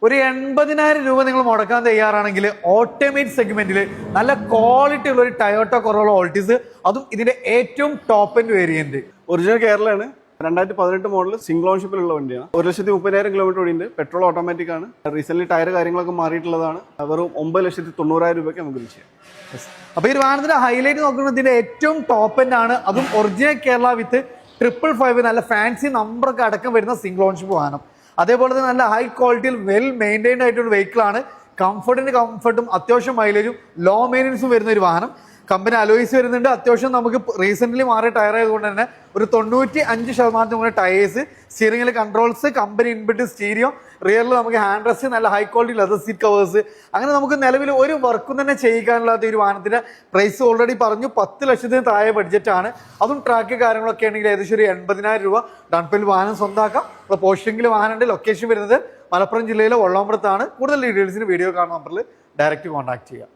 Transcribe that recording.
ഒരു 80,000 രൂപ നിങ്ങൾ മുടക്കാൻ തയ്യാറാണെങ്കിൽ ഓട്ടോമേറ്റ് സെഗ്മെന്റിൽ നല്ല ക്വാളിറ്റി ഉള്ള ഒരു ടൊയോട്ട കൊറോള ഓൾട്ടിസ്, അതും ഇതിന്റെ ഏറ്റവും ടോപ്പ് എൻഡ് വേരിയന്റ്. ഒറിജിനൽ കേരളയാണ്. 2018 മോഡൽ സിംഗിൾ ഓൺഷിപ്പിലുള്ള വണ്ടിയാണ്. 1,30,000 കിലോമീറ്റർ ഓടിയുണ്ട്. പെട്രോൾ ഓട്ടോമാറ്റിക് ആണ്. റീസെന്റ് ടയർ കാര്യങ്ങളൊക്കെ മാറിയിട്ടുള്ളതാണ്. വെറും 9,90,000 രൂപയ്ക്ക് നമുക്ക് ചെയ്യാം. അപ്പൊ ഈ വാഹനത്തിന്റെ ഹൈലൈറ്റ് നോക്കുന്നത് ഇതിന്റെ ഏറ്റവും ടോപ്പ് എൻഡ് ആണ്. അതും ഒറിജിനൽ കേരള വിത്ത് 555 നല്ല ഫാൻസി നമ്പറൊക്കെ അടക്കം വരുന്ന സിംഗിൾ ഓൺഷിപ്പ് വാഹനം. അതേപോലെ തന്നെ നല്ല ഹൈ ക്വാളിറ്റിയിൽ വെൽ മെയിൻറ്റൈൻഡ് ആയിട്ടുള്ള വെഹിക്കിൾ ആണ്. കംഫർട്ടും അത്യാവശ്യം മൈലേജും ലോ മെയിൻ്റനൻസും വരുന്ന ഒരു വാഹനം. കമ്പനി അലോയ്സ് വരുന്നുണ്ട്. അത്യാവശ്യം നമുക്ക് റീസെന്റ് മാറിയ ടയർ ആയതുകൊണ്ട് തന്നെ ഒരു 95% ടയേഴ്സ്, സ്റ്റിയറിംഗിൽ കൺട്രോൾസ്, കമ്പനി ഇൻബിൽറ്റ് സ്റ്റീരിയോ, റിയറിൽ നമുക്ക് ഹാൻഡ് റെസ്റ്റ്, നല്ല high quality leather seat covers, അങ്ങനെ നമുക്ക് നിലവിൽ ഒരു വർക്കും തന്നെ ചെയ്യിക്കാനുള്ളാത്ത ഒരു വാഹനത്തിന്റെ പ്രൈസ് ഓൾറെഡി പറഞ്ഞു 10 ലക്ഷത്തിന് താഴെ ബഡ്ജറ്റ് ആണ്. അതും ട്രാക്ക് കാര്യങ്ങളൊക്കെ ആണെങ്കിൽ ഏകദേശം ഒരു 80,000 രൂപ ഡൗൺ പേയ്മെന്റ് വാഹനം സ്വന്തമാക്കാം. അപ്പോൾ പോസ്റ്റിംഗിൽ വാഹനമുണ്ട്. ലൊക്കേഷൻ വരുന്നത് മലപ്പുറം ജില്ലയിലെ വള്ളോമ്പുറത്താണ്. കൂടുതൽ ഡീറ്റെയിൽസിന് വീഡിയോ കാണുന്ന നമ്പറിൽ ഡയറക്റ്റ് കോൺടാക്ട് ചെയ്യാം.